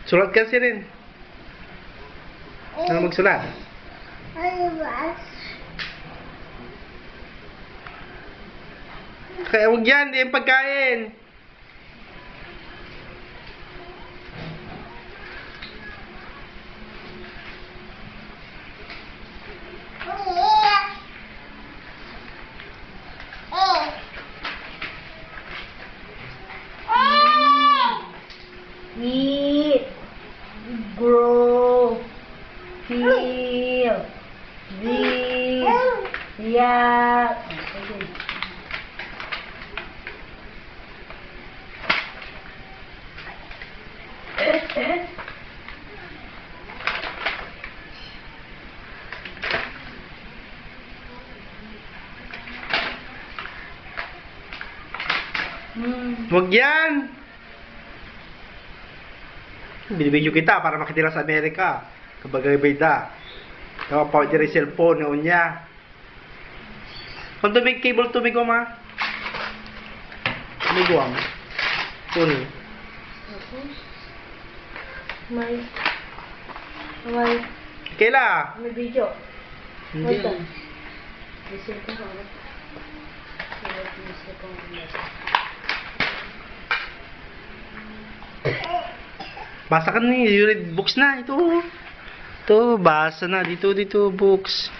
Sulat kasi rin. Ano magsulat? Kaya huwag yan, di yung pagkain. Eat, grow, feel, breathe, react. Huwag yan. Binibidyo kita para makitira sa Amerika. Kabagay-bayda. Kapag rin cellphone ngayon niya. Kung tumig cable tumig ko ma. Tumigwang. Tuni. May Kailan? may video. Hindi. Listen ko ba? Basa ka na you read books na. Ito. Ito, basa na. Dito, books.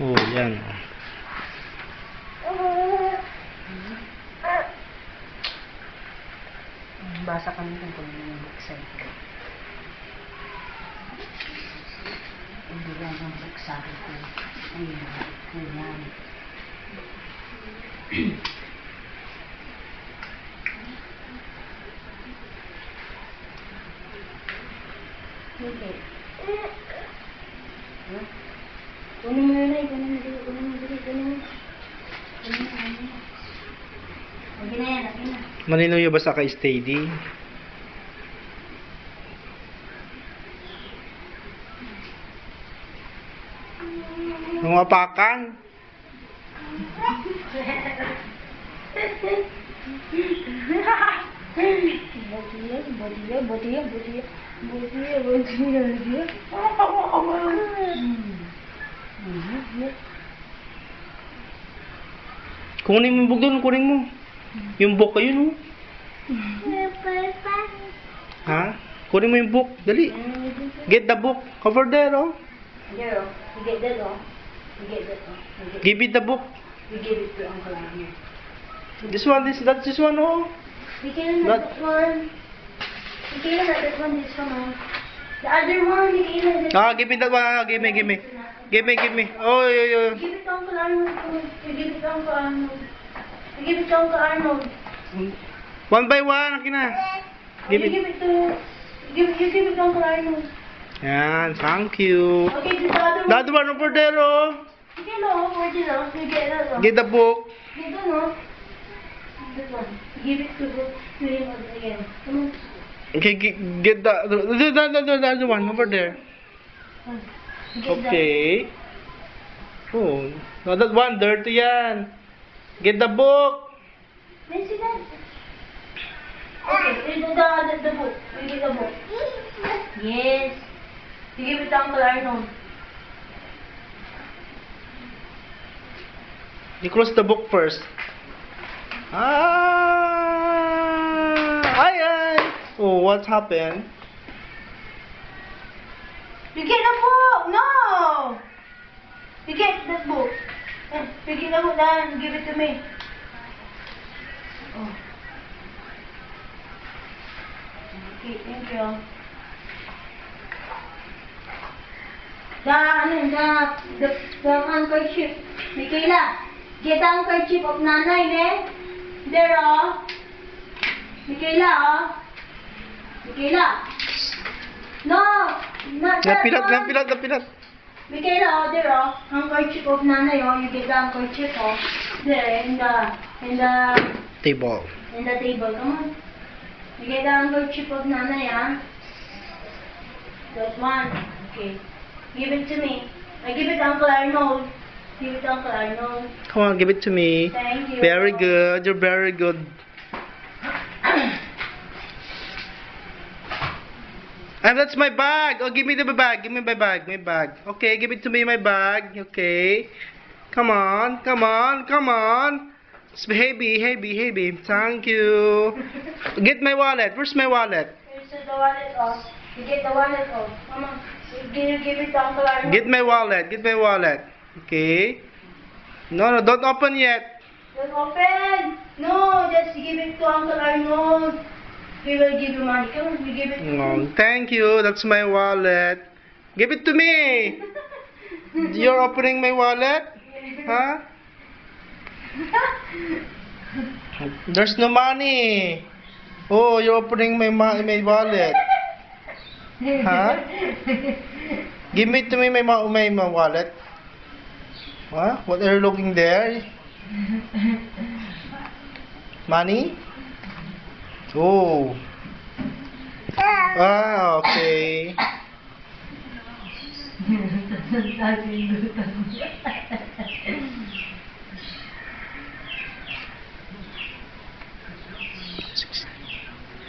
Oh, yan. Basa kami kung yung buksan ko. Hindi lang ang buksan ko. Ayan. Okay. Kunin mo yun ay, kunin mo. Okay na yan, okay na. Maninuyo ba sa ka-steady? Nangapakan? Botiya. Kunin mo yung book doon, kunin mo. Yung book kayo, no? Ha? Kunin mo yung book, dali. Get the book, over there, oh. There, you get that, oh. Give it the book. We give it to Uncle Arnie. This one, this one, oh. We can have that one. We can have that one, this one, oh. The other one, we can have that Ah, give me that one, give me. Give me. Oh, yo. Give it to Uncle Arnold. We give it to Uncle Arnold. We give it to Uncle Arnold. One by one, akin na. You give it to Uncle Arnold. Yan, thank you. Okay, the other one. The other one over there, oh. Okay, no, where did I? You get that one. Get the book. Get that one. This one. Give it to him again. Come on. Okay, get the other one over there. Get Okay. Oh, no, that one, dirty yan. Get the book. that. Let's see that. Okay, the book. We get the book. Yes. You give it to Uncle Arnold. You close the book first. Ay. Oh, what happened? You get the book! No! You get the book. You get the book and give it to me. Oh. Okay, thank you. The handkerchief. Michaela, get the handkerchief of Nanay, ne? There, oh. Michaela, oh. Michaela. No, not that one. Napilat. Michaela, oh, there, oh. Handkerchief of Nanay, oh. You get the handkerchief, oh. There, in the Table. table. Come on. You get the handkerchief of Nanay, ah. That one. Okay. Give it to me. I give it to Uncle Arnold. Give it to Uncle Arnold. Come on, give it to me. Thank you. Very good. You're very good. And that's my bag. Oh, give me the bag. Give me my bag. My bag. Okay, give it to me, my bag. Okay. Come on. Come on. Come on. Hey, baby. Thank you. Get my wallet. Where's my wallet? Here's the wallet off. You get the wallet off. Come on. You give it to Uncle Arnold. Get my wallet. Get my wallet. Okay. No, don't open yet. Don't open. No, just give it to Uncle Arnold. He will give you money. Come on, we give it to him. Oh, thank you. That's my wallet. Give it to me. You're opening my wallet? Huh? There's no money. Oh, you're opening my wallet. Huh? Give it to me my wallet. What? What are you looking there? Money? Oh. Ah, okay.